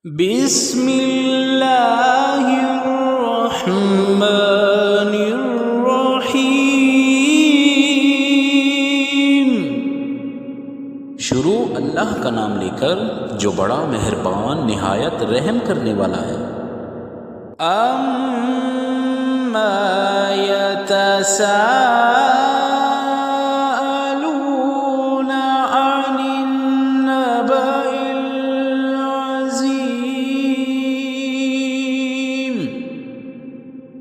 بسم اللہ الرحمن الرحیم۔ شروع اللہ کا نام لے کر جو بڑا مہربان نہایت رحم کرنے والا ہے۔ اما یتساءلون عن النبأ العظیم۔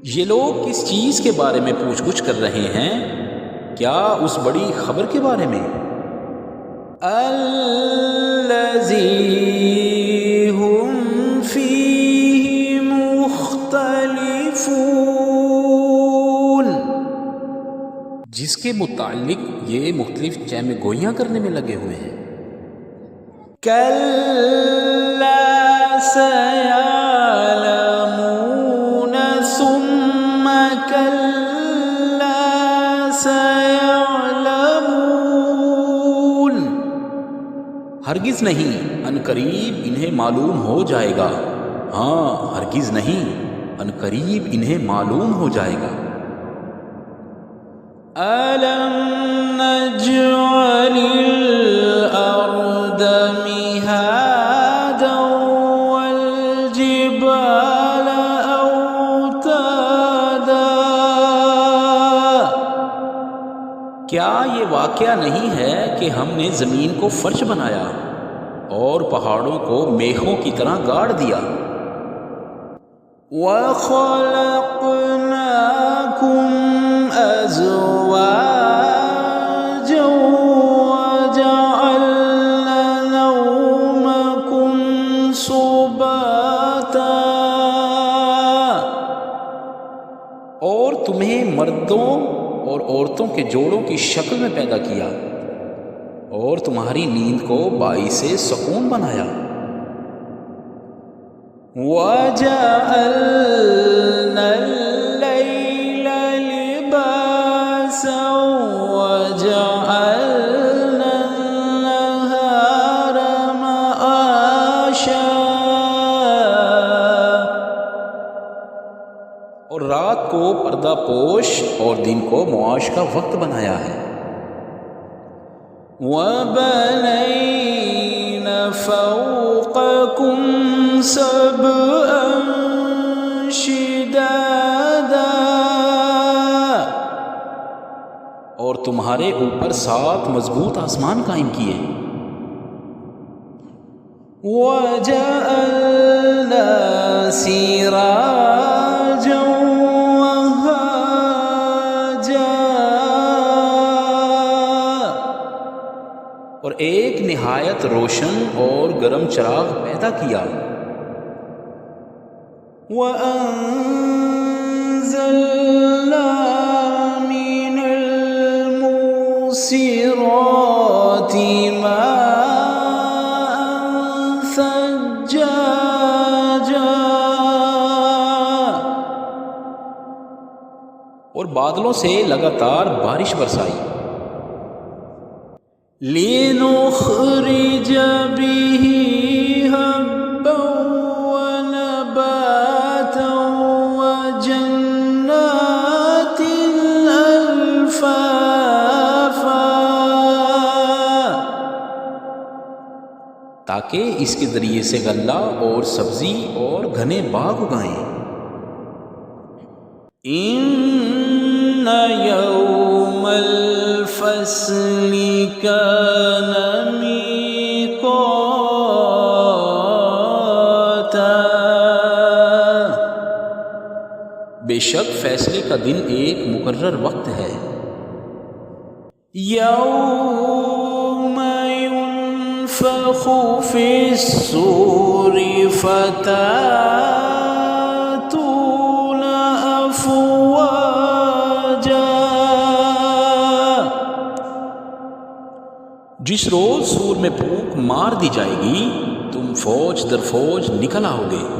یہ لوگ کس چیز کے بارے میں پوچھ گچھ کر رہے ہیں؟ کیا اس بڑی خبر کے بارے میں؟ الذی ہم فیہ مختلفون، جس کے متعلق یہ مختلف چہمے گوئیاں کرنے میں لگے ہوئے ہیں۔ کلا سیعلمون ثم کلا سیعلمون۔ ہرگز نہیں، ان قریب انہیں معلوم ہو جائے گا۔ ہاں، ہرگز نہیں، ان قریب انہیں معلوم ہو جائے گا۔ أَلَمْ نَجْعَلِ الْأَرْضَ مِهَادًا وَالْجِبَالَ أَوْتَادًا۔ کیا یہ واقعہ نہیں ہے کہ ہم نے زمین کو فرش بنایا اور پہاڑوں کو میخوں کی طرح گاڑ دیا؟ وَخَلَقْنَاكُمْ أَزْوَاجًا وَجَعَلْنَا نَوْمَكُمْ سُبَاتًا۔ اور تمہیں مردوں اور عورتوں کے جوڑوں کی شکل میں پیدا کیا اور تمہاری نیند کو باعث سکون بنایا۔ وَجَعَلْنَا اللَّيْلَ لِبَاسًا وَجَعَلْنَا النَّهَارَ مَعَاشًا۔ اور رات کو پردہ پوش اور دن کو معاش کا وقت بنایا ہے۔ وَبَنَيْنَا فَوْقَكُمْ سَبْعًا شِدَادًا۔ اور تمہارے اوپر 7 مضبوط آسمان قائم کیے۔ وَجَعَلْنَا سِرَاجًا وَهَّاجًا۔ اور ایک نہایت روشن اور گرم چراغ پیدا کیا۔ وَأَنزَلْنَا مِنَ الْمُعْصِرَاتِ مَاءً ثَجَّاجًا۔ اور بادلوں سے لگاتار بارش برسائی۔ لِنُخْرِجَ بِهِ حَبًّا وَنَبَاتًا وَجَنَّاتٍ أَلْفَافًا۔ تاکہ اس کے ذریعے سے غلہ اور سبزی اور گھنے باغ اگائیں۔ إِنَّ يَوْمَ الْفَصْلِ كَانَ مِيقَاتًا۔ بے شک فیصلے کا دن ایک مقرر وقت ہے۔ یوم ينفخ فی الصور فتأتون أفواجا۔ جس روز سور میں پھونک مار دی جائے گی تم فوج در فوج نکل آؤ گے۔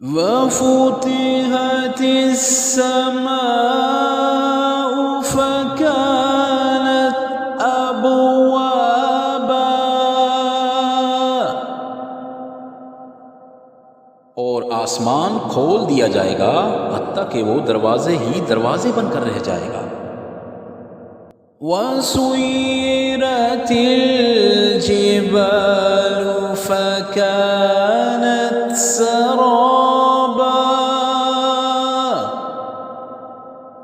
وَفُتِحَتِ السَّمَاءُ فَكَانَتْ أَبْوَابًا۔ اور آسمان کھول دیا جائے گا حتیٰ کہ وہ دروازے ہی دروازے بن کر رہ جائے گا۔ وَسُيِّرَتِ الْجِبَالُ فَكَانَتْ سَرَابًا،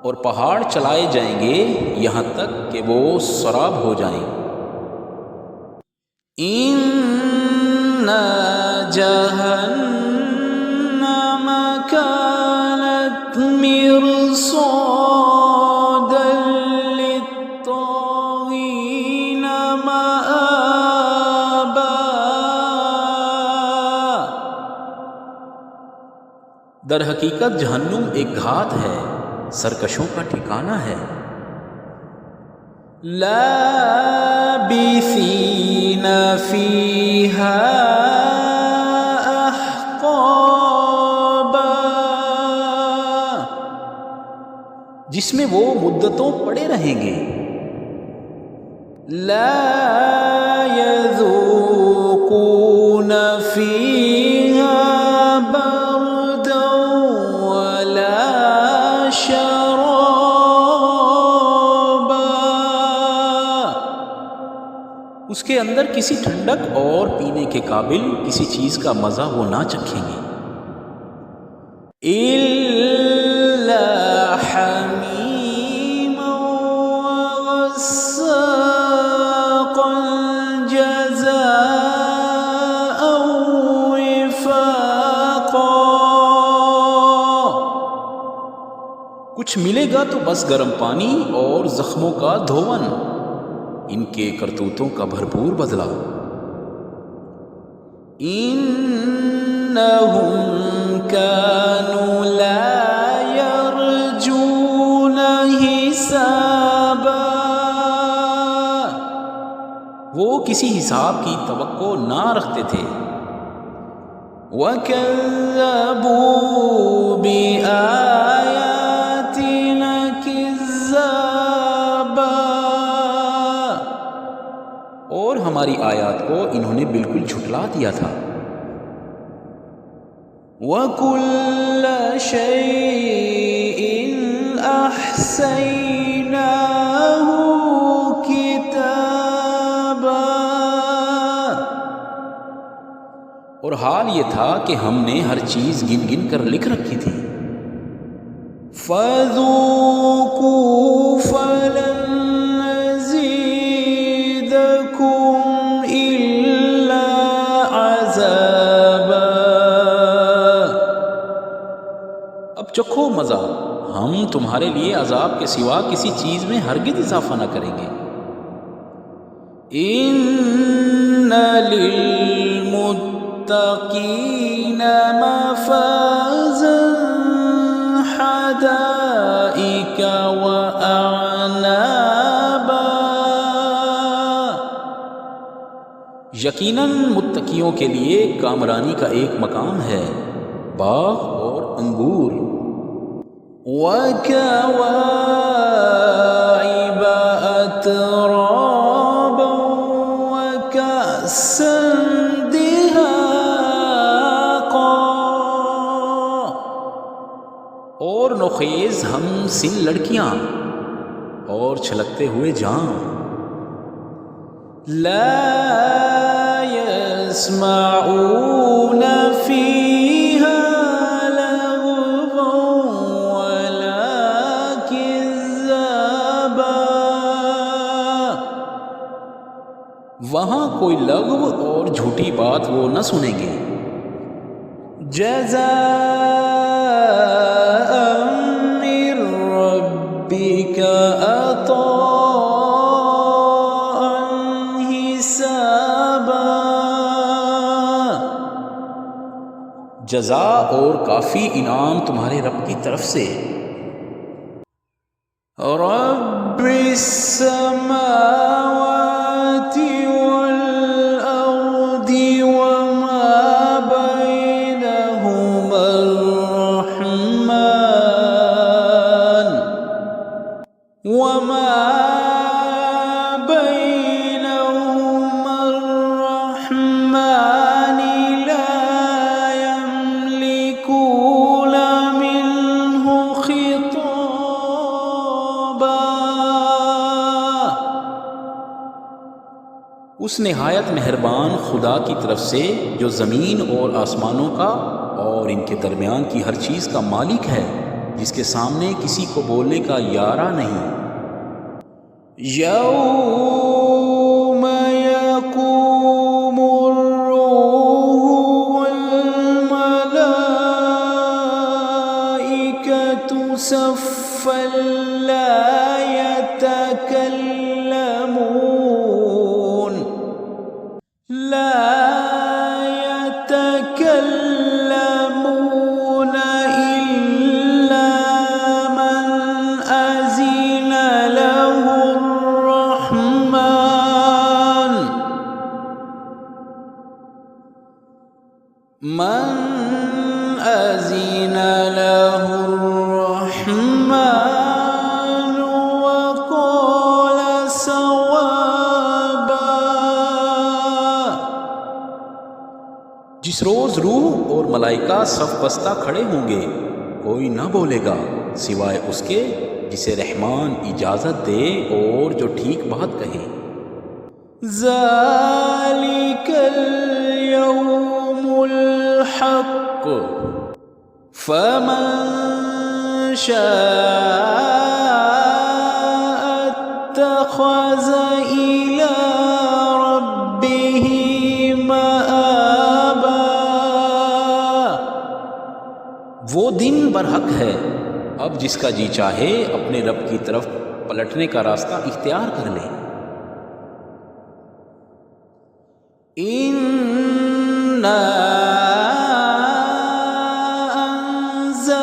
اور پہاڑ چلائے جائیں گے یہاں تک کہ وہ سراب ہو جائیں۔ إِنَّ جَهَنَّمَ كَانَتْ مِرْصَادًا لِلطَّاغِينَ مَآبًا، در حقیقت جہنم ایک گھات ہے، سرکشوں کا ٹھکانہ ہے۔ لابثین فیہا احقابا، جس میں وہ مدتوں پڑے رہیں گے۔ لا یذوقون فیہا بردا ولا شرابا، اس کے اندر کسی ٹھنڈک اور پینے کے قابل کسی چیز کا مزہ وہ نہ چکھیں گے۔ إِلَّا حَمِيمًا وَغَسَّاقًا جَزَاءً وِفَاقًا، کچھ ملے گا تو بس گرم پانی اور زخموں کا دھون، ان کے کرتوتوں کا بھرپور بدلہ۔ إِنَّهُمْ كَانُوا لَا يَرْجُونَ حِسَابًا، وہ کسی حساب کی توقع نہ رکھتے تھے۔ وَكَذَّبُوا بِآيَاتِنَا كِذَّابًا، اور ہماری آیات کو انہوں نے بالکل جھٹلا دیا تھا۔ وَكُلَّ شَيْءٍ أَحْصَيْنَاهُ كِتَابًا، اور حال یہ تھا کہ ہم نے ہر چیز گن گن کر لکھ رکھی تھی۔ فَذُوقُوا فَلَن نَّزِيدَكُمْ إِلَّا عَذَابًا، اب چکھو مزہ، ہم تمہارے لیے عذاب کے سوا کسی چیز میں ہرگز اضافہ نہ کریں گے۔ إِنَّ لِلْمُتَّقِينَ مَفَازًا حَدَائِقَ وَأَعْنَابًا، یقیناً متقیوں کے لیے کامرانی کا ایک مقام ہے، باغ اور انگور۔ وَكَوَاعِبَ أَتْرَابًا وَكَأْسًا دِهَاقًا، اور نوخیز ہم سن لڑکیاں اور چھلکتے ہوئے جام۔ لا يسمعون فيها لغوا ولا كذابا، وہاں کوئی لغو اور جھوٹی بات وہ نہ سنیں گے۔ جزاء من ربك عطاء حسابا، جزا اور کافی انعام تمہارے رب کی طرف سے۔ رب السماوات والأرض وما بينهما الرحمن، وما بينهما الرحمن لا يملكون اس نہایت مہربان خدا کی طرف سے جو زمین اور آسمانوں کا اور ان کے درمیان کی ہر چیز کا مالک ہے، جس کے سامنے کسی کو بولنے کا یارہ نہیں۔ یوم یقوم الروح والملائکۃ صفا لا يتكلمون إلا من أذن له الرحمن وقال صوابا۔ جس روز روح اور ملائکہ صف بستہ کھڑے ہوں گے، کوئی نہ بولے گا سوائے اس کے جسے رحمان اجازت دے اور جو ٹھیک بات کہے۔ ذالک الیوم الحق فمن شاء اتخذ إلی ربہ مآبا۔ وہ دن برحق ہے، اب جس کا جی چاہے اپنے رب کی طرف پلٹنے کا راستہ اختیار کر لے۔ اِنَّا أَنذَرْنَاكُمْ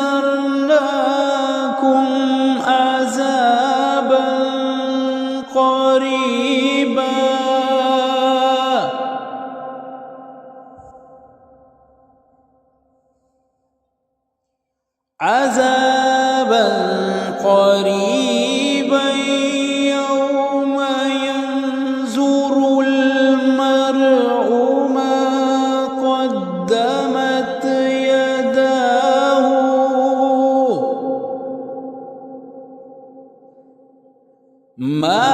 عَذَابًا قَرِيبًا يوم ينظر المرء ما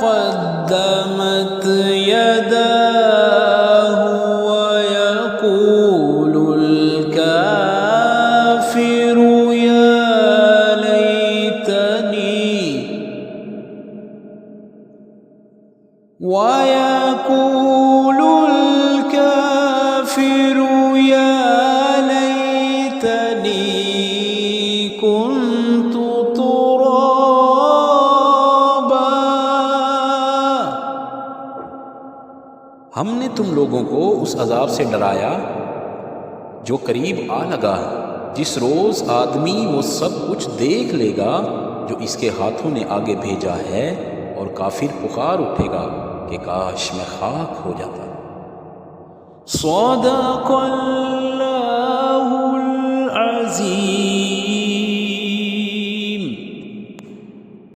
قدمت يداه ويقول الكافر يا ليتني كنت ترابا۔ ہم نے تم لوگوں کو اس عذاب سے ڈرایا جو قریب آ لگا، جس روز آدمی وہ سب کچھ دیکھ لے گا جو اس کے ہاتھوں نے آگے بھیجا ہے، اور کافر پکار اٹھے گا کہ کاش میں خاک ہو جاتا۔ صدق اللہ العظیم۔